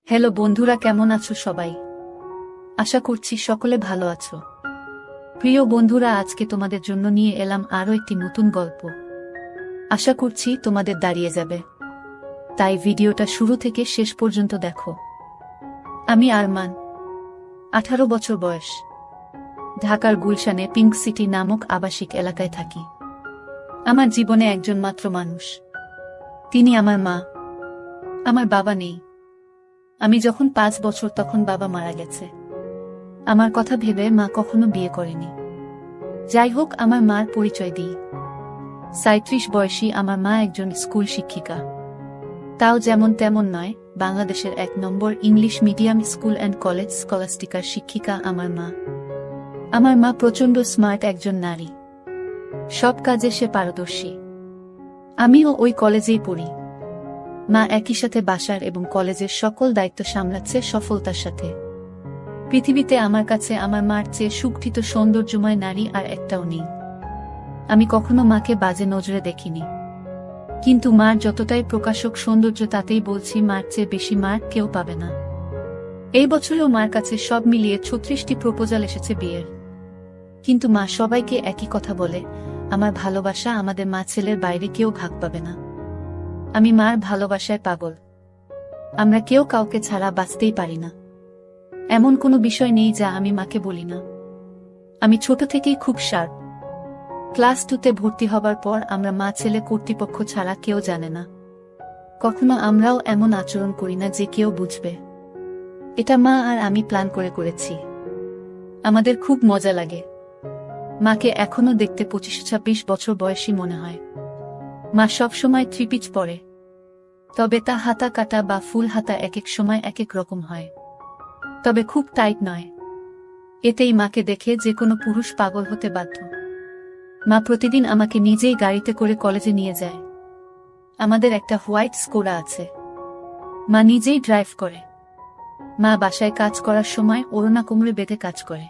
Hello বন্ধুরা, কেমন আছো সবাই? আশা করছি সকলে ভালো আছো। প্রিয় বন্ধুরা, আজকে তোমাদের জন্য নিয়ে এলাম আরও একটি নতুন গল্প। আশা করছি তোমাদের দাঁড়িয়ে যাবে, তাই ভিডিওটা শুরু থেকে শেষ পর্যন্ত দেখো। আমি আরমান, 18 বছর বয়স। ঢাকার গুলশানে পিঙ্ক সিটি নামক আবাসিক এলাকায় থাকি। আমার জীবনে একজন মাত্র মানুষ, তিনি আমার মা। আমার বাবা নেই। আমি যখন 5 বছর তখন বাবা মারা গেছে। আমার কথা ভেবে মা কখনো বিয়ে করেনি। যাই হোক, আমার মার পরিচয় দিই। 37 বয়সী আমার মা একজন স্কুল শিক্ষিকা। তাও যেমন তেমন নয়, বাংলাদেশের 1 number English medium school and college স্কলাস্টিকার শিক্ষিকা আমার মা। আমার মা প্রচণ্ড স্মার্ট একজন নারী। সব কাজে সে পারদর্শী। আমিও ওই কলেজেই পড়ি। মা একই সাথে বাসার এবং কলেজের সকল দায়িত্ব সামলাচ্ছে সফলতার সাথে। পৃথিবীতে আমার কাছে আমার মার চেয়ে সুগঠিত সৌন্দর্যময় নারী আর একটাও নেই। আমি কখনো মাকে বাজে নজরে দেখিনি, কিন্তু মার যতটাই প্রকাশক সৌন্দর্য, তাতেই বলছি মার চেয়ে বেশি মার কেউ পাবে না। এই বছরেও মার কাছে সব মিলিয়ে 36টি প্রপোজাল এসেছে বিয়ের। কিন্তু মা সবাইকে একই কথা বলে, আমার ভালোবাসা আমাদের মা ছেলের বাইরে কেউ ভাগ পাবে না। আমি মার ভালোবাসায় পাগল। আমরা কেউ কাউকে ছাড়া বাঁচতেই পারি না। এমন কোনো বিষয় নেই যা আমি মাকে বলি না। আমি ছোট থেকেই খুব শার্প। ক্লাস 2তে ভর্তি হবার পর আমরা মা ছেলে কর্তৃপক্ষ ছাড়া কেউ জানে না। কখনো আমরাও এমন আচরণ করি না যে কেউ বুঝবে। এটা মা আর আমি প্ল্যান করে করেছি। আমাদের খুব মজা লাগে। মাকে এখনো দেখতে 25-26 বছর বয়সী মনে হয়। মা সবসময় 3 পিচ পরে, তবে তা হাতা কাটা বা ফুল হাতা এক এক সময় এক এক রকম হয়, তবে খুব টাইট নয়। এতেই মাকে দেখে যে কোনো পুরুষ পাগল হতে বাধ্য। মা প্রতিদিন আমাকে নিজেই গাড়িতে করে কলেজে নিয়ে যায়। আমাদের একটা হোয়াইট স্কোডা আছে। মা নিজেই ড্রাইভ করে। মা বাসায় কাজ করার সময় ওড়না কোমরে বেঁধে কাজ করে।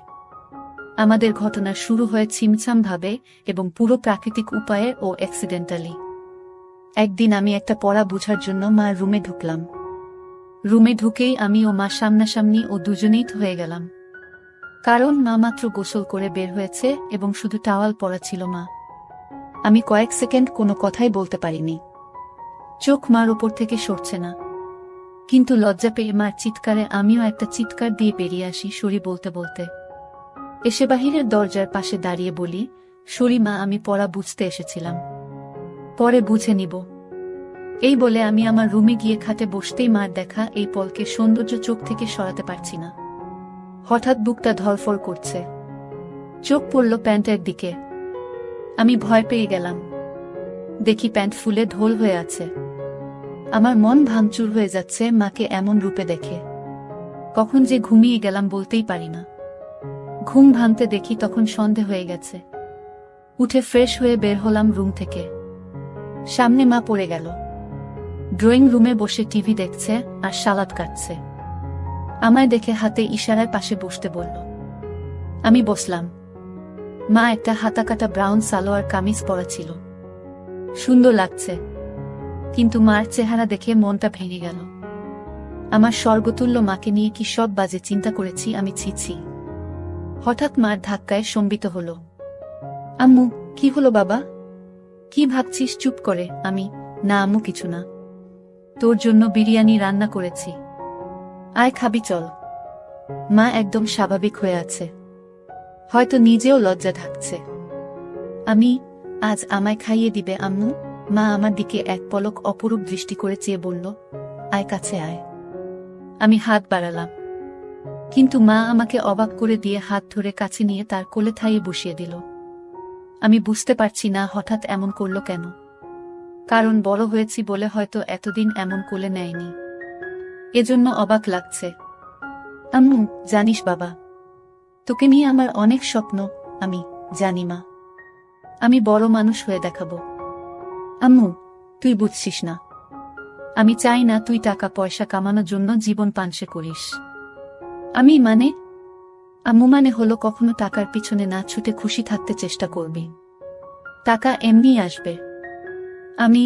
আমাদের ঘটনা শুরু হয় ছিমছাম ভাবে এবং পুরো প্রাকৃতিক উপায়ে ও অ্যাক্সিডেন্টালি। একদিন আমি একটা পড়া বুঝার জন্য মার রুমে ঢুকলাম। রুমে ঢুকেই আমি ও মা সামনাসামনি ও দুজনেই হয়ে গেলাম। কারণ মা মাত্র গোসল করে বের হয়েছে এবং শুধু টাওয়াল পরা ছিল মা। আমি কয়েক সেকেন্ড কোনো কথাই বলতে পারিনি। চোখ মার উপর থেকে সরছে না। কিন্তু লজ্জা পেয়ে মার চিৎকারে আমিও একটা চিৎকার দিয়ে বেরিয়ে আসি সরি বলতে বলতে। এসে বাহিরের দরজার পাশে দাঁড়িয়ে বলি, সরি মা, আমি পড়া বুঝতে এসেছিলাম, পরে বুঝে নিব। এই বলে আমি আমার রুমে গিয়ে খাটে বসতেই মার দেখা এই পলকে সৌন্দর্য চোখ থেকে সরাতে পারছি না। হঠাৎ বুকটা ধড়ফড় করছে। চোখ পড়ল প্যান্টের দিকে। আমি ভয় পেয়ে গেলাম। দেখি প্যান্ট ফুলে ঢোল হয়ে আছে। আমার মন ভাঙচুর হয়ে যাচ্ছে মাকে এমন রূপে দেখে। কখন যে ঘুমিয়ে গেলাম বলতেই পারি না। ঘুম ভাঙতে দেখি তখন সন্ধে হয়ে গেছে। উঠে ফ্রেশ হয়ে বের হলাম রুম থেকে। সামনে মা পড়ে গেল। ড্রয়িং রুমে বসে টিভি দেখছে আর সালাদ কাটছে। আমায় দেখে হাতে ইশারায় পাশে বসতে বলল। আমি বসলাম। মা একটা হাতাকাটা ব্রাউন সালোয়ার কামিজ পরা ছিল। সুন্দর লাগছে, কিন্তু মার চেহারা দেখে মনটা ভেঙে গেল। আমার স্বর্গতুল্য মাকে নিয়ে কি সব বাজে চিন্তা করেছি আমি, ছি। হঠাৎ মার ধাক্কায় সম্বিত হলো। আম্মু, কি হলো বাবা? কি ভাবছিস? চুপ করে। আমি, না আম্মু কিছু না, তোর জন্য বিরিয়ানি রান্না করেছি, আয় খাবি চল। মা একদম স্বাভাবিক হয়ে আছে, হয়তো নিজেও লজ্জা ঢাকছে। আমি, আজ আমায় খাইয়ে দিবে আম্মু? মা আমার দিকে এক পলক অপরূপ দৃষ্টি করে চেয়ে বলল, আয় কাছে আয়। আমি হাত বাড়ালাম, কিন্তু মা আমাকে অবাক করে দিয়ে হাত ধরে কাছে নিয়ে তার কোলে থাইয়ে বসিয়ে দিল। আমি বুঝতে পারছি না হঠাৎ এমন করলো কেন। কারণ বড় হয়েছি বলে হয়তো এতদিন এমন কোলে নেয়নি, এজন্য অবাক লাগছে। আম্মু, জানিস বাবা, তোকে নিয়ে আমার অনেক স্বপ্ন। আমি জানি মা, আমি বড় মানুষ হয়ে দেখাবো। আম্মু, তুই বুঝছিস না। আমি চাই না তুই টাকা পয়সা কামানোর জন্য জীবন পানসে করিস। আমি মানে? আম্মু মানে হলো কখনো টাকার পিছনে না ছুটে খুশি থাকতে চেষ্টা করবি। টাকা এমনি আসবে। আমি,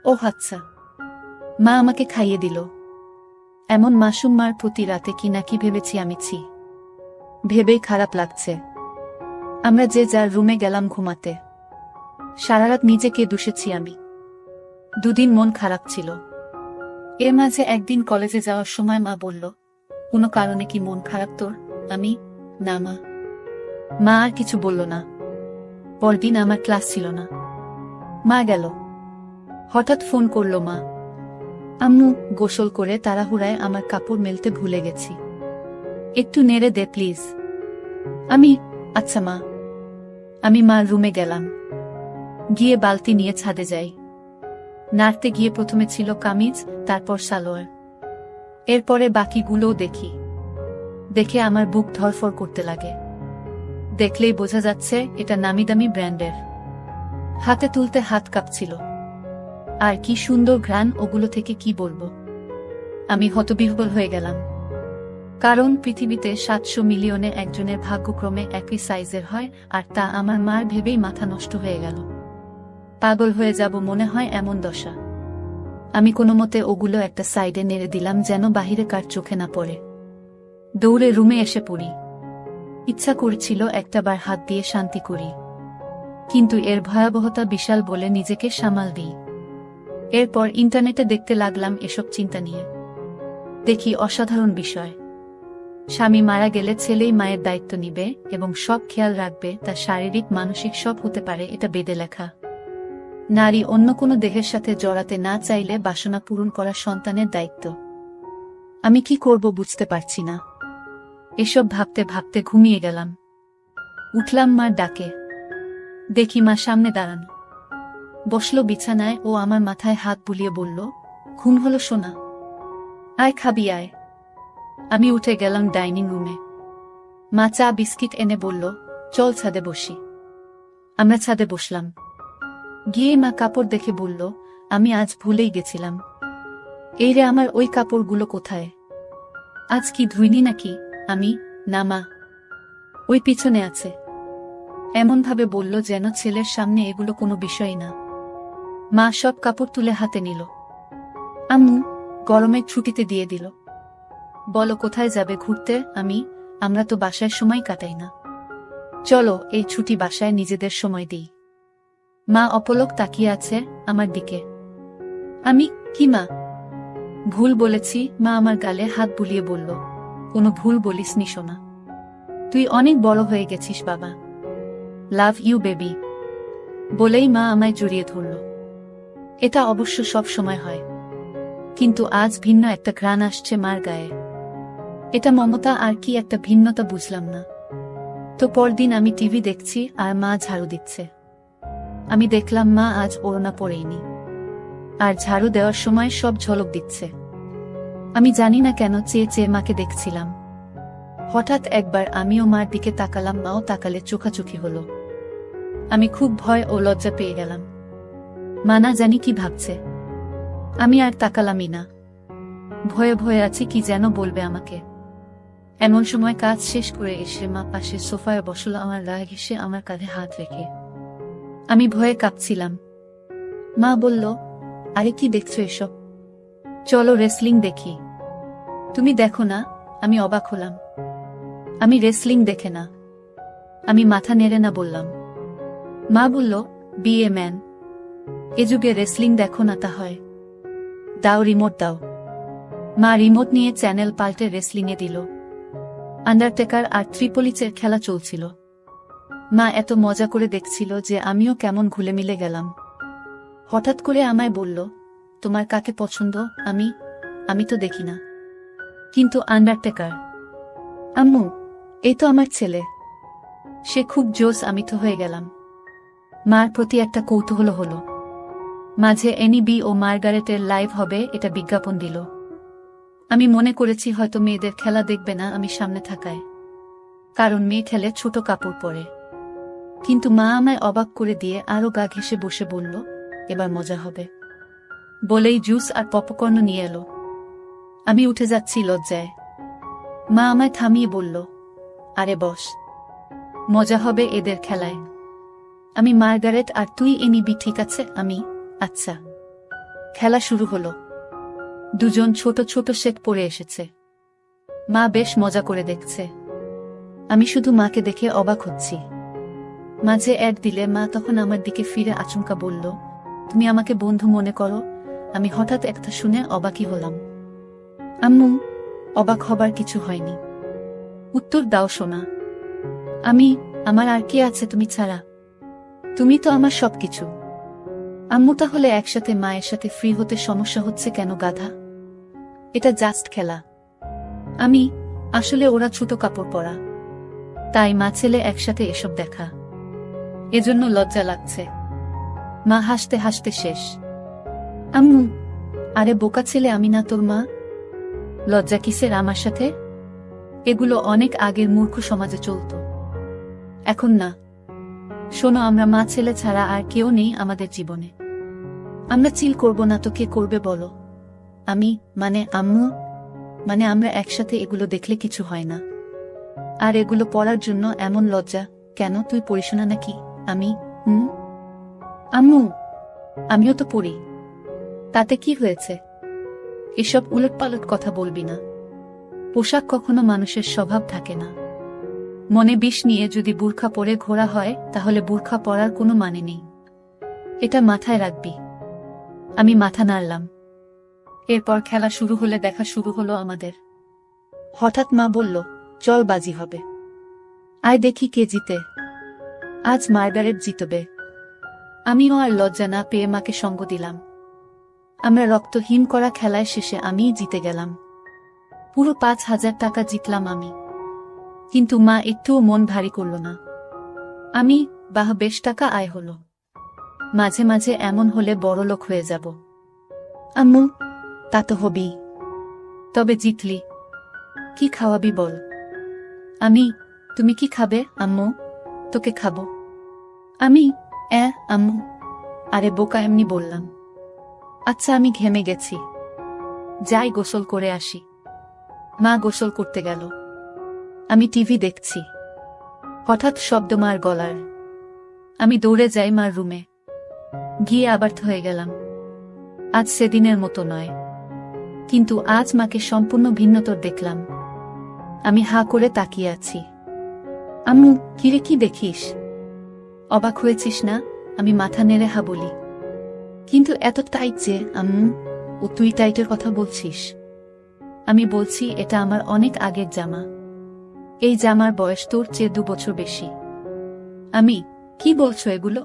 ও আচ্ছা। মা আমাকে খাইয়ে দিল। এমন মাসুম মার প্রতি রাতে কি নাকি ভেবেছি আমি ছি। ভেবেই খারাপ লাগছে। আমরা যে যার রুমে গেলাম ঘুমাতে। সারারাত নিজেকে দুষেছি আমি। দুদিন মন খারাপ ছিল। এর মাঝে একদিন কলেজে যাওয়ার সময় মা বলল, কোনো কারণে কি মন খারাপ তোর? আমি, না মা। মা আর কিছু বলল না। পরদিন আমার ক্লাস ছিল না। মা গেল। হঠাৎ ফোন করল মা। আম্মু, গোসল করে তাড়াহুড়ায় আমার কাপড় মেলতে ভুলে গেছি, একটু নেড়ে দে প্লিজ। আমি, আচ্ছা মা। আমি মার রুমে গেলাম। গিয়ে বালতি নিয়ে ছাদে যাই। নাড়তে গিয়ে প্রথমে ছিল কামিজ, তারপর সালোয়ার, এরপরে বাকিগুলোও দেখি। দেখে আমার বুক ধরফর করতে লাগে। দেখলেই বোঝা যাচ্ছে এটা নামিদামি ব্র্যান্ডের। হাতে তুলতে হাত কাঁপছিল। আর কি সুন্দর ঘ্রাণ ওগুলো থেকে, কি বলবো। আমি হতবিহ্বল হয়ে গেলাম। কারণ পৃথিবীতে ৭০০ মিলিয়নে একজনের ভাগ্যক্রমে একই সাইজের হয়, আর তা আমার মার ভেবেই মাথা নষ্ট হয়ে গেল। পাগল হয়ে যাব মনে হয় এমন দশা। আমি কোনোমতে ওগুলো একটা সাইডে নেড়ে দিলাম যেন বাহিরে কার চোখে না পড়ে। দৌড়ে রুমে এসে পড়ি। ইচ্ছা করছিল একটাবার হাত দিয়ে শান্তি করি, কিন্তু এর ভয়াবহতা বিশাল বলে নিজেকে সামাল দিই। এরপর ইন্টারনেটে দেখতে লাগলাম এসব চিন্তা নিয়ে। দেখি অসাধারণ বিষয়। স্বামী মারা গেলে ছেলেই মায়ের দায়িত্ব নিবে এবং সব খেয়াল রাখবে, তার শারীরিক মানসিক সব হতে পারে, এটা বেদে লেখা। নারী অন্য কোনো দেহের সাথে জড়াতে না চাইলে বাসনা পূরণ করা সন্তানের দায়িত্ব। আমি কি করব বুঝতে পারছি না। এসব ভাবতে ভাবতে ঘুমিয়ে গেলাম। উঠলাম মার ডাকে। দেখি মা সামনে দাঁড়ানো। বসলো বিছানায় ও আমার মাথায় হাত বুলিয়ে বলল, ঘুম হলো সোনা? আয় খাবি আয়। আমি উঠে গেলাম ডাইনিং রুমে। মা চা বিস্কিট এনে বলল, চল ছাদে বসি। আমরা ছাদে বসলাম। গিয়ে মা কাপড় দেখে বলল, আমি আজ ভুলেই গেছিলাম। এই রে আমার ওই কাপড়গুলো কোথায়? আজ কি ধুইনি নাকি? আমি, না মা, ওই পিছনে আছে। এমনভাবে বলল যেন ছেলের সামনে এগুলো কোনো বিষয় না। মা সব কাপড় তুলে হাতে নিল। আম্মু, গরমের ছুটিতে দিয়ে দিল। বলো কোথায় যাবে ঘুরতে? আমি, আমরা তো বাসায় সময় কাটাই না। চলো এই ছুটি বাসায় নিজেদের সময় দিই। মা অপলক তাকিয়ে আছে আমার দিকে। আমি, কি মা? ভুল বলেছি। মা আমার গালে হাত বুলিয়ে বলল, কোনো ভুল বলিসনি সোনা। তুই অনেক বড় হয়ে গেছিস বাবা। Love you baby. বলেই মা আমায় জড়িয়ে ধরল। এটা অবশ্য সব সময় হয়, কিন্তু আজ ভিন্ন একটা ঘ্রাণ আসছে মার গায়ে। এটা মমতা আর কি একটা ভিন্নতা বুঝলাম না। তো পরদিন আমি টিভি দেখছি আর মা ঝাড়ু দিচ্ছে। আমি দেখলাম মা আজ ওড়না পরেইনি, আর ঝাড়ু দেওয়ার সময় সব ঝলক দিচ্ছে। আমি জানি না কেন চেয়ে চেয়ে মাকে দেখছিলাম। হঠাৎ একবার আমিও মার দিকে তাকালাম, মাও তাকালে চোখাচোখি হলো। আমি খুব ভয় ও লজ্জা পেয়ে গেলাম। মা না জানি কি ভাবছে। আমি আর তাকালামই না। ভয়ে ভয়ে আছি কি যেন বলবে আমাকে। এমন সময় কাজ শেষ করে এসে মা পাশে সোফায় বসল, আমার গা ঘেঁষে আমার কাঁধে হাত রেখে। আমি ভয়ে কাঁপছিলাম। মা বলল, আরে কি দেখছো এসব? চলো রেসলিং দেখি। তুমি দেখো না? আমি অবাক হলাম। আমি রেসলিং দেখে না। আমি মাথা নেড়ে না বললাম। মা বলল, বি এ ম্যান। এ যুগে রেসলিং দেখো না তা হয়? দাও রিমোট দাও। মা রিমোট নিয়ে চ্যানেল পাল্টে রেসলিংয়ে দিল। আন্ডারটেকার আর ত্রিপলিচের খেলা চলছিল। মা এত মজা করে দেখছিল যে আমিও কেমন ঘুলে মিলে গেলাম। হঠাৎ করে আমায় বলল, তোমার কাকে পছন্দ? আমি তো দেখি না। কিন্তু আন্ডারটেকার। আম্মু, এই তো আমার ছেলে। সে খুব জোশ। আমি তো হয়ে গেলাম। মার প্রতি একটা কৌতূহল হলো। মাঝে এনবি ও মার্গারেটের লাইভ হবে এটা বিজ্ঞাপন দিল। আমি মনে করেছি হয়তো মেয়েদের খেলা দেখবে না আমি সামনে থাকায়, কারণ মেয়ে খেলে ছোট কাপড় পরে। কিন্তু মা আমায় অবাক করে দিয়ে আরো গা ঘেঁষে বসে বলল, এবার মজা হবে। বলেই জুস আর পপকর্ন নিয়ে এলো। আমি উঠে যাচ্ছি লজ্জায়। মা আমায় থামিয়ে বলল, আরে বস, মজা হবে এদের খেলায়। আমি, মার্গারেট আর তুই এনিবি, ঠিক আছে? আমি, আচ্ছা। খেলা শুরু হলো। দুজন ছোট ছোট সেট পরে এসেছে। মা বেশ মজা করে দেখছে। আমি শুধু মাকে দেখে অবাক হচ্ছি। মাঝে অ্যাড দিলে মা তখন আমার দিকে ফিরে আচমকা বলল, তুমি আমাকে বন্ধু মনে করো? আমি হঠাৎ একটা শুনে অবাকই হলাম। আম্মু, অবাক হবার কিছু হয়নি। উত্তর দাও সোনা। আমার আর কে আছে তুমি ছাড়া? তুমি তো আমার সবকিছু। আম্মু, তাহলে একসাথে মায়ের সাথে ফ্রি হতে সমস্যা হচ্ছে কেন গাধা? এটা জাস্ট খেলা। আসলে ওরা ছোট কাপড় পরা, তাই মা ছেলে একসাথে এসব দেখা, এজন্য লজ্জা লাগছে। মা হাসতে হাসতে শেষ। আম্মু, আরে বোকা ছেলে, আমি না তোর মা। লজ্জা কিসের আমার সাথে? এগুলো অনেক আগের মূর্খ সমাজে চলত, এখন না। শোনো, আমরা মা ছেলে ছাড়া আর কেউ নেই আমাদের জীবনে। আমরা চিল করব না তো কে করবে বলো? আম্মু, আমরা একসাথে এগুলো দেখলে কিছু হয় না। আর এগুলো পড়ার জন্য এমন লজ্জা কেন? তুই পড়িস না নাকি? আম্মু, আমিও তো পড়ি, তাতে কি হয়েছে? এসব উলটপালট কথা বলবি না। পোশাক কখনো মানুষের স্বভাব থাকে না। মনে বিষ নিয়ে যদি বুরখা পরে ঘোরা হয়, তাহলে বুরখা পরার কোনো মানে নেই। এটা মাথায় রাখবি। আমি মাথা নাড়লাম। এরপর খেলা শুরু হলে দেখা শুরু হলো আমাদের। হঠাৎ মা বলল, চল বাজি হবে, আয় দেখি কে জিতে। আজ মার্গারেট জিতবে। আমিও আর লজ্জা না পেয়ে মাকে সঙ্গ দিলাম। আমরা রক্তহীন করা খেলায় শেষে আমিই জিতে গেলাম। পুরো 5,000 টাকা জিতলাম আমি। কিন্তু মা একটুও মন ভারী করল না। বেশ টাকা আয় হলো। মাঝে মাঝে এমন হলে বড় লোক হয়ে যাব। আম্মু, তা তো হবেই। তবে জিতলি, কি খাওয়াবি বল? তুমি কি খাবে আম্মু? তোকে খাবো। আম্মু, আরে বোকা, এমনি বললাম। আচ্ছা, আমি ঘেমে গেছি, যাই গোসল করে আসি। মা গোসল করতে গেল। আমি টিভি দেখছি। হঠাৎ শব্দ মার গলার। আমি দৌড়ে যাই মার রুমে। গিয়ে আবার হয়ে গেলাম। আজ সেদিনের মতো নয়, কিন্তু আজ মাকে সম্পূর্ণ ভিন্নতর দেখলাম। আমি হা করে তাকিয়ে আছি। আম্মু, কিরে কি দেখিস? অবাক হয়েছিস না? আমি মাথা নেড়ে হা বলি। কিন্তু এত টাইট যে আম্মু? ও তুই টাইটের কথা বলছিস? আমি বলছি, এটা আমার অনেক আগের জামা। এই জামার বয়স তোর চেয়ে 2 বছর বেশি। কি বলছো এগুলো?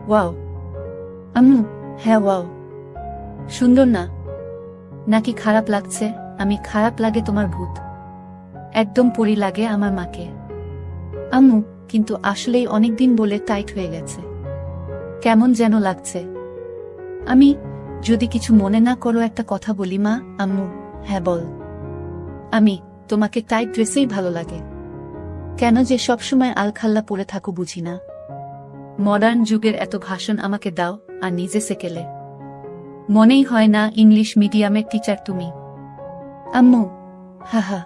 ওয়াও আম্মু, হ্যাঁ ওয়াও। সুন্দর না? নাকি খারাপ লাগছে? খারাপ লাগে তোমার ভূত। একদম পরি লাগে আমার মাকে। আম্মু, কিন্তু আসলেই অনেকদিন বলে টাইট হয়ে গেছে, কেমন যেন লাগছে। যদি কিছু মনে না করো একটা কথা বলি মা? হ্যাঁ বল। তোমাকে টাইট ড্রেসেই ভালো লাগে কেন? যে সবসময় আলখাল্লা পরে থাকো বুঝি না? মডার্ন যুগের এত ভাষণ আমাকে দাও আর নিজে সেকেলে। মনেই হয় না ইংলিশ মিডিয়ামের টিচার তুমি। আম্মু, হা,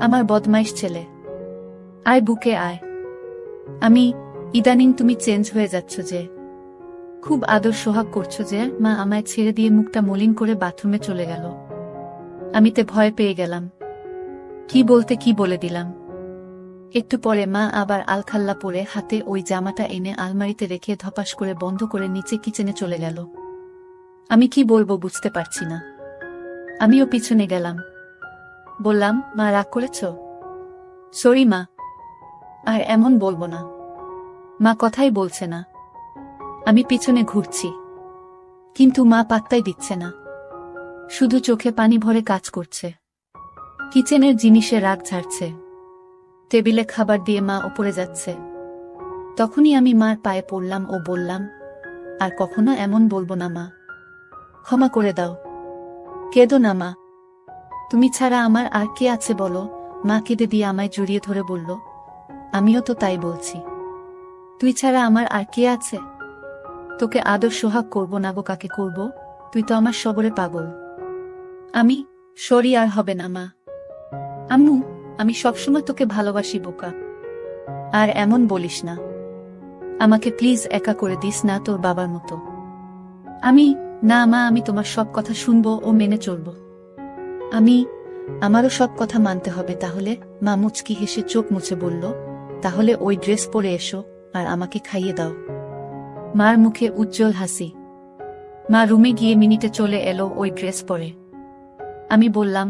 আমার বদমাইশ ছেলে, আয় বুকে আয়। ইদানিং তুমি চেঞ্জ হয়ে যাচ্ছ যে, খুব আদর সোহাগ করছো যে। মা আমায় ছেড়ে দিয়ে মুখটা মলিন করে বাথরুমে চলে গেল। আমিতে ভয় পেয়ে গেলাম। কি বলতে কি বলে দিলাম। একটু পরে মা আবার আলখাল্লা পরে হাতে ওই জামাটা এনে আলমারিতে রেখে ধপাস করে বন্ধ করে নিচে কিচেনে চলে গেল। আমি কি বলবো বুঝতে পারছি না। আমিও পিছনে গেলাম। বললাম, মা রাগ করেছ? সরি মা, আর এমন বলবো না। মা কথাই বলছে না। আমি পিছনে ঘুরছি, কিন্তু মা পাত্তাই দিচ্ছে না, শুধু চোখে পানি ভরে কাজ করছে। কিচেনের জিনিসে রাগ ঝাড়ছে। টেবিলে খাবার দিয়ে মা উপরে যাচ্ছে। তখনই আমি মার পায়ে পড়লাম ও বললাম, আর কখনো এমন বলবো না মা, ক্ষমা করে দাও। কেঁদো না মা, তুমি ছাড়া আমার আর কে আছে বলো? মা কেঁদে দিয়ে আমায় জড়িয়ে ধরে বলল, আমিও তো তাই বলছি। তুই ছাড়া আমার আর কে আছে? তোকে আদর সোহাগ করব না গো কাকে করব? তুই তো আমার সবরে পাগল। সরি, আর হবে না মা। আম্মু, আমি সবসময় তোকে ভালোবাসি বোকা। আর এমন বলিস না। আমাকে প্লিজ একা করে দিস না তোর বাবার মতো। না মা, আমি তোমার সব কথা শুনবো ও মেনে চলব। আমারও সব কথা মানতে হবে তাহলে? মা মুচকি হেসে চোখ মুছে বলল, তাহলে ওই ড্রেস পরে এসো আর আমাকে খাইয়ে দাও। মার মুখে উজ্জ্বল হাসি। মা রুমে গিয়ে মিনিটে চলে এলো ওই ড্রেস পরে। আমি বললাম,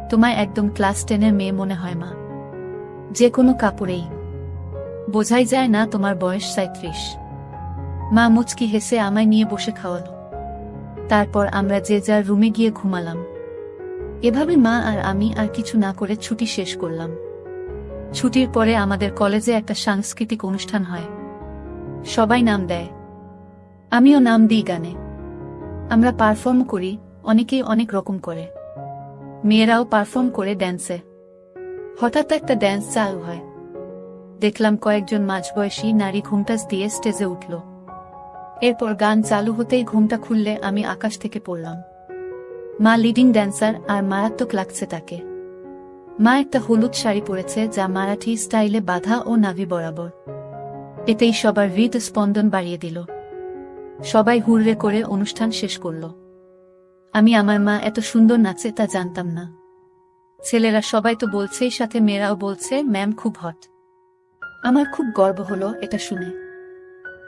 তোমায় একদম ক্লাস 10-এর মেয়ে মনে হয় মা, যে কোনো কাপড়েই বোঝাই যায় না তোমার বয়স 37। মা মুচকি হেসে আমায় নিয়ে বসে খাওয়ালো। তারপর আমরা যে যার রুমে গিয়ে ঘুমালাম। এভাবে মা আর আমি আর কিছু না করে ছুটি শেষ করলাম। ছুটির পরে আমাদের কলেজে একটা সাংস্কৃতিক অনুষ্ঠান হয়। সবাই নাম দেয়, আমিও নাম দিই গানে। আমরা পারফর্ম করি, অনেকেই অনেক রকম করে। মেয়েরাও পারফর্ম করে ড্যান্সে। হঠাৎ একটা ড্যান্স চালু হয়। দেখলাম কয়েকজন মাঝবয়সী নারী ঘুমটাস দিয়ে স্টেজে উঠল। এরপর গান চালু হতেই ঘুমটা খুললে আমি আকাশ থেকে পড়লাম। মা লিডিং ড্যান্সার আর মারাত্মক লাগছে তাকে। মা একটা হলুদ শাড়ি পরেছে যা মারাঠি স্টাইলে বাঁধা ও নাভি বরাবর। এতেই সবার হৃদস্পন্দন বাড়িয়ে দিল। সবাই হুররে করে অনুষ্ঠান শেষ করল। আমি আমার মা এত সুন্দর নাচে তা জানতাম না। ছেলেরা সবাই তো বলছেই, সাথে মেয়েরাও বলছে ম্যাম খুব হট। আমার খুব গর্ব হলো এটা শুনে।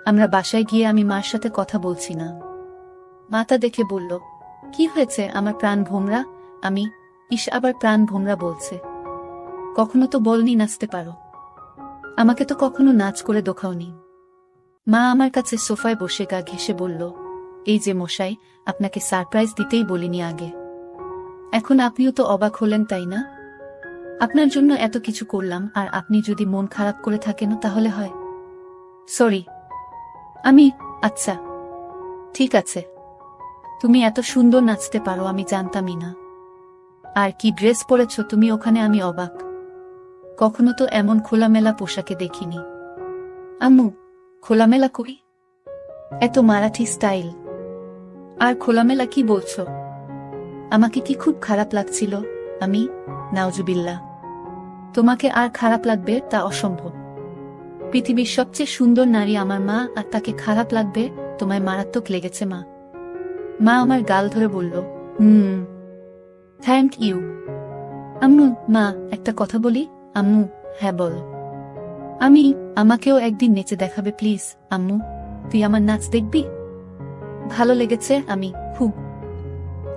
আমরা বাসায় গিয়ে আমি মার সাথে কথা বলছি না। মা তা দেখে বলল, কি হয়েছে আমার প্রাণ ভোমরা? আমি, আবার প্রাণ ভোমরা বলছে? কখনো তো বলনি নাচতে পারো। আমাকে তো কখনো নাচ করে দেখাওনি। মা আমার কাছে সোফায় বসে গা ঘেঁষে বলল, এই যে মশাই, আপনাকে সারপ্রাইজ দিতেই বলিনি আগে। এখন আপনিও তো অবাক হলেন তাই না? আপনার জন্য এত কিছু করলাম আর আপনি যদি মন খারাপ করে থাকেন তাহলে হয়। সরি। আচ্ছা ঠিক আছে। তুমি এত সুন্দর নাচতে পারো আমি জানতামই না। আর কি ড্রেস পরেছ তুমি ওখানে, আমি অবাক। কখনো তো এমন খোলামেলা পোশাকে দেখিনি। আম্মু, খোলামেলা কই? এত মারাঠি স্টাইল। আর খোলামেলা কি বলছো? আমাকে কি খুব খারাপ লাগছিল? নাউজুবিল্লাহ। তোমাকে আর খারাপ লাগবে তা অসম্ভব। পৃথিবীর সবচেয়ে সুন্দর নারী আমার মা, আর তাকে খারাপ লাগবে? তোমায় মারাত্মক লেগেছে মা। মা আমার গাল ধরে বলল, থ্যাংক ইউ। আম্মু, মা একটা কথা বলি? আম্মু, হ্যাঁ বল। আমাকেও একদিন নেচে দেখাবে প্লিজ? আম্মু, তুই আমার নাচ দেখবি? ভালো লেগেছে খুব।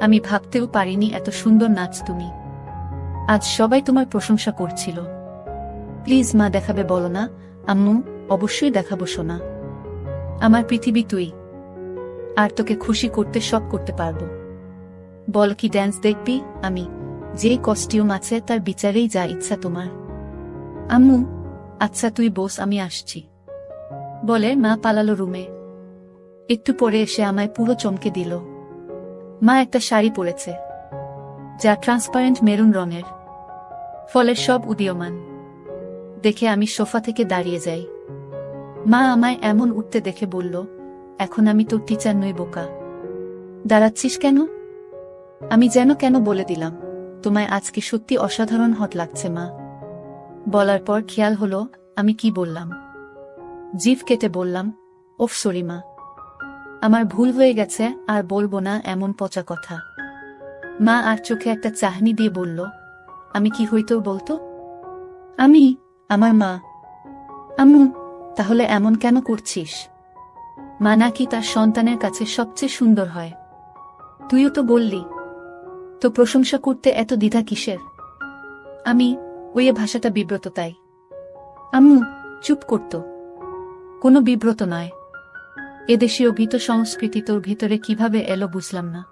আমি ভাবতেও পারিনি এত সুন্দর নাচ তুমি। আজ সবাই তোমার প্রশংসা করছিল। প্লিজ মা, দেখাবে বলো না? আম্মু, অবশ্যই দেখাবো সোনা। আমার পৃথিবী তুই, আর তোকে খুশি করতে সব করতে পারবো। বল কি ড্যান্স দেখবি? যেই কস্টিউম আছে তার বিচারেই যা ইচ্ছা তোমার। আম্মু, আচ্ছা তুই বস, আমি আসছি বলে মা পালালো রুমে। একটু পরে এসে আমায় পুরো চমকে দিল। মা একটা শাড়ি পরেছে যা ট্রান্সপারেন্ট মেরুন রঙের, ফলের সব উদীয়মান। দেখে আমি সোফা থেকে দাঁড়িয়ে যাই। মা আমায় এমন উঠতে দেখে বলল, এখন আমি তোর টিচার নই বোকা। দাঁড়াচ্ছিস কেন? আমি যেন কেন বলে দিলাম, তোমায় আজকে সত্যি অসাধারণ হট লাগছে মা। বলার পর খেয়াল হলো আমি কি বললাম। জিভ কেটে বললাম, ওফ সরি মা, আমার ভুল হয়ে গেছে, আর বলবো না এমন পচা কথা। মা আর চোখে একটা চাহনি দিয়ে বলল, আমি কি হইতো বলতো? আমার মা। আম্মু, তাহলে এমন কেন করছিস? মা নাকি তার সন্তানের কাছে সবচেয়ে সুন্দর হয়। তুইও তো বললি, তো প্রশংসা করতে এত দ্বিধা কিসের? ওই ভাষাটা বিব্রত তাই। আম্মু, চুপ করত। কোনো বিব্রত নয়। এদেশীয় ভীত সংস্কৃতি তোর ভিতরে কিভাবে এলো বুঝলাম না।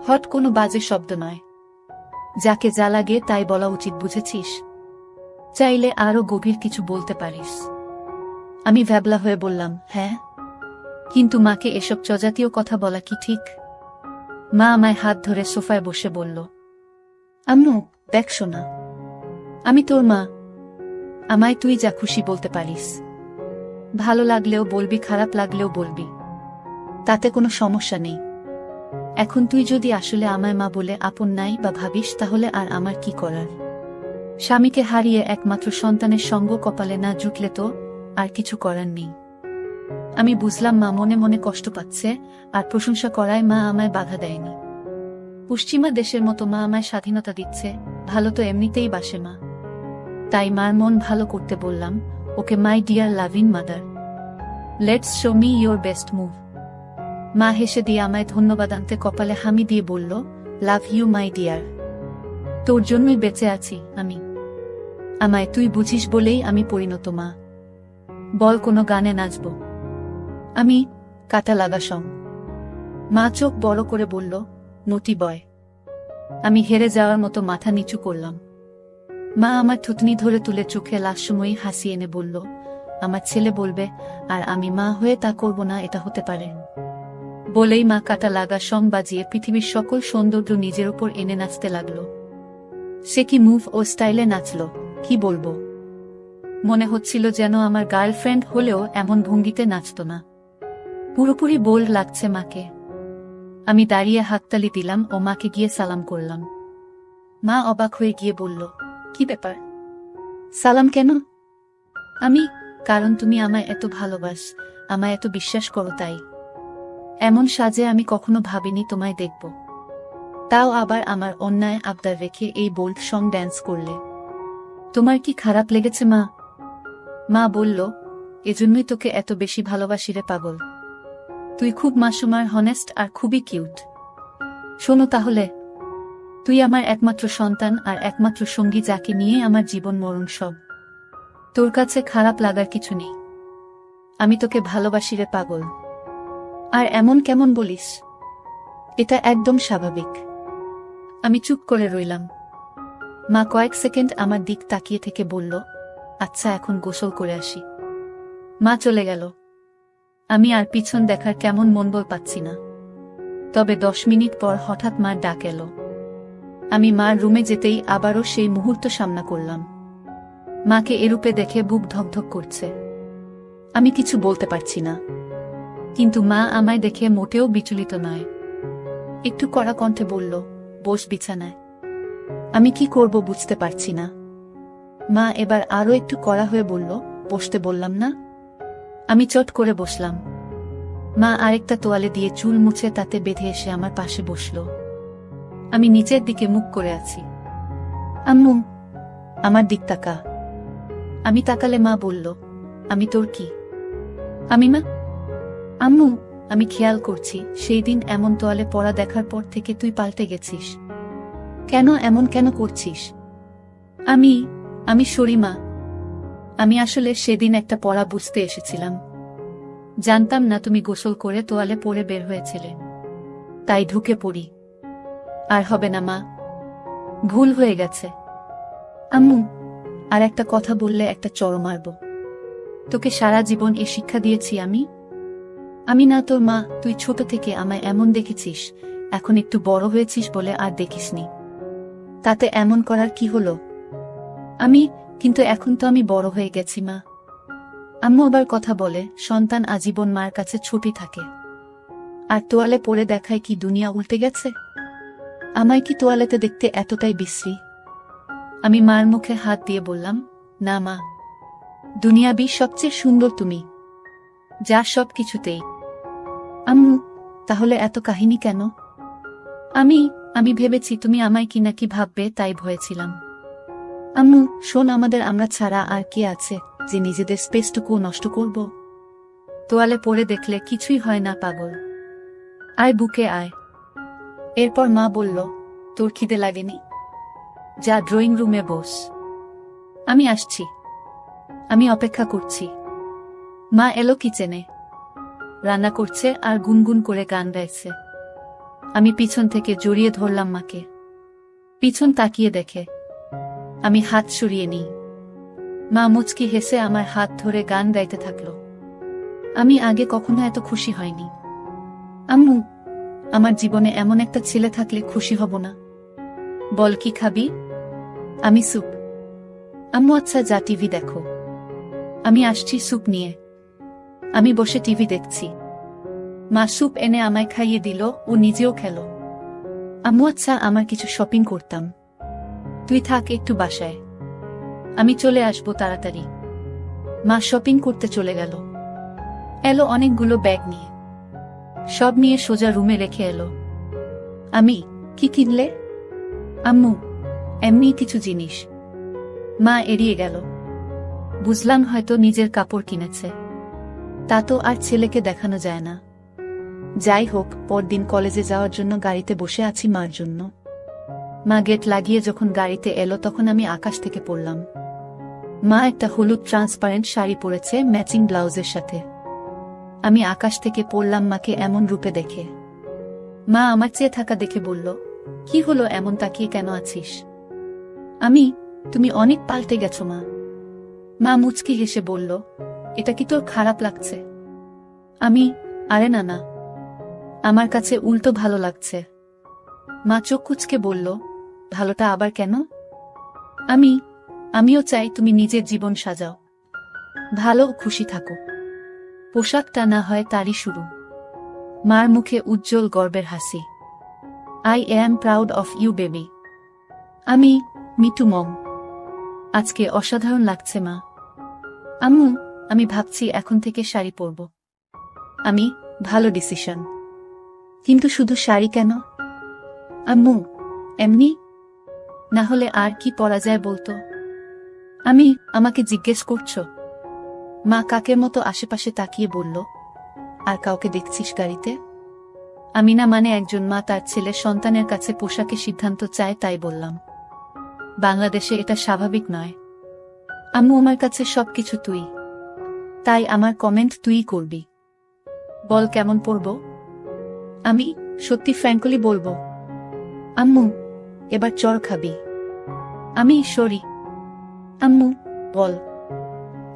হট কোনো বাজে শব্দ নয়। যাকে যা লাগে তাই বলা উচিত, বুঝেছিস? চাইলে আরো গভীর কিছু বলতে পারিস। আমি ভ্যাবলা হয়ে বললাম, হ্যাঁ, কিন্তু মাকে এসব চজাতীয় কথা বলা কি ঠিক? মা আমায় হাত ধরে সোফায় বসে বলল, আম্মু দেখ শোনা, আমি তোর মা। আমায় তুই যা খুশি বলতে পারিস। ভালো লাগলেও বলবি, খারাপ লাগলেও বলবি, তাতে কোনো সমস্যা নেই। এখন তুই যদি আসলে আমায় মা বলে আপন নাই বা ভাবিস, তাহলে আর আমার কি করার? স্বামীকে হারিয়ে একমাত্র সন্তানের সঙ্গ কপালে না জুটলে তো আর কিছু করার নেই। আমি বুঝলাম মা মনে মনে কষ্ট পাচ্ছে, আর প্রশংসা করায় মা আমায় বাধা দেয়নি। পশ্চিমা দেশের মতো মা আমায় স্বাধীনতা দিচ্ছে, ভালো তো এমনিতেই বাসে মা। তাই মার মন ভালো করতে বললাম, okay my dear loving mother, let's show me your best move. মা হেসে দিয়ে আমায় ধন্যবাদ আনতে কপালে হামি দিয়ে বলল, লাভ ইউ মাই ডিয়ার। তোর জন্যই বেঁচে আছি আমি। আমায় তুই বুঝিস বলেই আমি পরিণত মা। বল কোনো গানে নাচব? আমি কাটা লাগা সং। মা চোখ বড় করে বলল, নটি বয়। আমি হেরে যাওয়ার মতো মাথা নিচু করলাম। মা আমার থুতনি ধরে তুলে চোখে লাস্যময়ী হাসি এনে বলল, আমার ছেলে বলবে আর আমি মা হয়ে তা করব না, এটা হতে পারে? বলেই মা কাটা লাগা সং বাজিয়ে পৃথিবীর সকল সৌন্দর্য নিজের ওপর এনে নাচতে লাগলো। সে কি মুভ ও স্টাইলে নাচল, কি বলবো। মনে হচ্ছিল যেন আমার গার্লফ্রেন্ড হলেও এমন ভঙ্গিতে নাচত না। পুরোপুরি বোল্ড লাগছে মাকে। আমি দাঁড়িয়ে হাততালি দিলাম ও মাকে গিয়ে সালাম করলাম। মা অবাক হয়ে গিয়ে বলল, কি ব্যাপার, সালাম কেন? আমি, কারণ তুমি আমায় এত ভালোবাস, আমায় এত বিশ্বাস করো তাই। এমন সাজে আমি কখনো ভাবিনি তোমায় দেখব, তাও আবার আমার অন্যায় আবদার রেখে এই বোল্ড সং ড্যান্স করলে। তোমার কি খারাপ লেগেছে মা? মা বলল, এজন্যই তোকে এত বেশি ভালোবাসি রে পাগল। তুই খুব মাসুমার, হনেস্ট আর খুবই কিউট। শোনো তাহলে, তুই আমার একমাত্র সন্তান আর একমাত্র সঙ্গী, যাকে নিয়ে আমার জীবন মরণ সব। তোর কাছে খারাপ লাগার কিছু নেই। আমি তোকে ভালোবাসি রে পাগল। আর এমন কেমন বলিস? এটা একদম স্বাভাবিক। আমি চুপ করে রইলাম। মা কয়েক সেকেন্ড আমার দিক তাকিয়ে থেকে বলল, আচ্ছা এখন গোসল করে আসি। মা চলে গেল। আমি আর পিছন দেখার কেমন মনোবল পাচ্ছি না। তবে 10 মিনিট পর হঠাৎ মার ডাক এলো। আমি মার রুমে যেতেই আবারও সেই মুহূর্ত সামনা করলাম। মাকে এরূপে দেখে বুক ধকধক করছে। আমি কিছু বলতে পারছি না, কিন্তু মা আমায় দেখে মোটেও বিচলিত নয়। একটু কড়া কণ্ঠে বলল, বস বিছানায়। আমি কি করব বুঝতে পারছি না। মা এবার আরো একটু কড়া হয়ে বলল, বসতে বললাম না। আমি চট করে বসলাম। মা আরেকটা তোয়ালে দিয়ে চুল মুছে তাতে বেঁধে এসে আমার পাশে বসল। আমি নিচের দিকে মুখ করে আছি। আম্মু, আমার দিক তাকা। আমি তাকালে মা বলল, আমি তোর কি? আমি মা? আম্মু, আমি খেয়াল করছি সেই দিন এমন তোয়ালে পরা দেখার পর থেকে তুই পাল্টে গেছিস। কেন এমন কেন করছিস? আমি সরি মা। আমি আসলে সেদিন একটা পড়া বুঝতে এসেছিলাম। জানতাম না তুমি গোসল করে তোয়ালে পরে বের হয়েছিলে, তাই ঢুকে পড়ি। আর হবে না মা, ভুল হয়ে গেছে। আম্মু, আর একটা কথা বললে একটা চড় মারব। তোকে সারা জীবন এ শিক্ষা দিয়েছি আমি। আমি না তোর মা, তুই ছোট থেকে আমায় এমন দেখেছিস, এখন একটু বড় হয়েছিস বলে আর দেখিসনি। তাতে এমন করার কি হলো? কিন্তু এখন তো আমি বড় হয়ে গেছি মা। আম্মু আবার কথা বলে, সন্তান আজীবন মার কাছে ছুটি থাকে। আর তোয়ালে পরে দেখায় কি দুনিয়া উল্টে গেছে? আমায় কি তোয়ালেতে দেখতে এতটাই বিশ্রী? আমি মার মুখে হাত দিয়ে বললাম, না মা, দুনিয়াবি সবচেয়ে সুন্দর তুমি, যা সব কিছুতেই। আম্মু, তাহলে এত কাহিনী কেন? আমি ভেবেছি তুমি আমায় কি নাকি ভাববে, তাই ভয়েছিলাম। আম্মু শোন, আমরা ছাড়া আর কে আছে যে নিজেদের স্পেসটুকু নষ্ট করব? তোয়ালে পরে দেখলে কিছুই হয় না পাগল। আয় বুকে আয়। এরপর মা বলল, তোর খিদে লাগেনি? যা ড্রয়িং রুমে বস, আমি আসছি। আমি অপেক্ষা করছি। মা এলো কিচেনে, রান্না করছে আর গুনগুন করে গান গাইছে। আমি পিছন থেকে জড়িয়ে ধরলাম মাকে। পিছন তাকিয়ে দেখে আমি হাত সরিয়ে নিই। মা মুচকি হেসে আমার হাত ধরে গান গাইতে থাকলো। আমি আগে কখনো এত খুশি হয়নি। আম্মু, আমার জীবনে এমন একটা ছেলে থাকলে খুশি হব না? বল কি খাবি? আমি স্যুপ। আম্মু আচ্ছা যা, টিভি দেখো। আমি আসছি স্যুপ নিয়ে। আমি বসে টিভি দেখছি। মা স্যুপ এনে আমায় খাইয়ে দিল, ও নিজেও খেল। আম্মু আচ্ছা, আমার কিছু শপিং করতাম, তুই থাক একটু বাসায়, আমি চলে আসবো তাড়াতাড়ি। মা শপিং করতে চলে গেল। এলো অনেকগুলো ব্যাগ নিয়ে। সব নিয়ে সোজা রুমে রেখে এলো। আমি, কি কিনলে? আম্মু, এমনি কিছু জিনিস। মা এড়িয়ে গেল। বুঝলাম হয়তো নিজের কাপড় কিনেছে। তা তো আর ছেলেকে দেখানো যায় না। যাই হোক, পরদিন কলেজে যাওয়ার জন্য গাড়িতে বসে আছি মার জন্য। মা গেট লাগিয়ে যখন গাড়িতে এলো তখন আমি আকাশ থেকে পড়লাম। মা একটা হলুদ ট্রান্সপারেন্ট শাড়ি পরেছে ম্যাচিং ব্লাউজের সাথে। আমি আকাশ থেকে পড়লাম মাকে এমন রূপে দেখে। মা আমার চেয়ে থাকা দেখে বলল, কি হলো, এমন তাকিয়ে কেন আছিস? আমি, তুমি অনেক পাল্টে গেছো মা। মা মুচকি হেসে বলল, এটা কি তোর খারাপ লাগছে? আমি, আরে না না, আমার কাছে উল্টো ভালো লাগছে। মা চোখ কুঁচকে বলল, ভালোটা আবার কেন? আমিও চাই তুমি নিজের জীবন সাজাও, ভালো ও খুশি থাকো। পোশাকটা না হয় তারই শুরু। মার মুখে উজ্জ্বল গর্বের হাসি। I am proud of you baby. আমি, মিটু মম। আজকে অসাধারণ লাগছে মা। আম্মু, আমি ভাবছি এখন থেকে শাড়ি পরব। আমি, ভালো ডিসিশন। কিন্তু শুধু শাড়ি কেন? আম্মু, এমনি না হলে আর কি পরা যায় বলতো? আমি, আমাকে জিজ্ঞেস করছো? মা কাকের মতো আশেপাশে তাকিয়ে বলল, আর কাউকে দেখছিস গাড়িতে? আমি না মানে একজন মা তার ছেলে সন্তানের কাছে পোশাকের সিদ্ধান্ত চায় তাই বললাম। বাংলাদেশে এটা স্বাভাবিক নয়। আম্মু, আমার কাছে সবকিছু তুই, তাই আমার কমেন্ট তুই করবি। বল কেমন পড়ব? আমি, সত্যি ফ্র্যাঙ্কলি বলবো। আম্মু, এবার চড় খাবি? আমি, সরি। আম্মু, বল।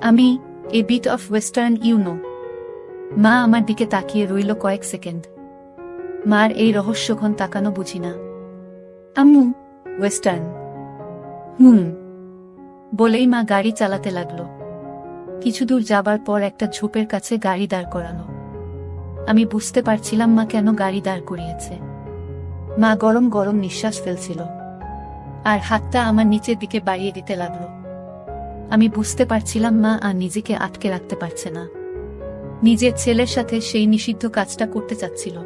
আমি, a bit of western you know. মা আমার দিকে তাকিয়ে রইল কয়েক সেকেন্ড। মার এই রহস্যঘন তাকানো বুঝি না। আম্মু, ওয়েস্টার্ন। বলেই মা গাড়ি চালাতে লাগলো। কিছু দূর যাবার পর একটা ঝোপের কাছে গাড়ি দাঁড় করালো। আমি বুঝতে পারছিলাম মা কেন গাড়ি দাঁড় করিয়েছে। মা গরম গরম নিঃশ্বাস ফেলছিল আর হাতটা আমার নিচের দিকে বাড়িয়ে দিতে লাগলো। আমি বুঝতে পারছিলাম মা আর নিজেকে আটকে রাখতে পারছে না। নিজের ছেলের সাথে সেই নিষিদ্ধ কাজটা করতে চাচ্ছিল।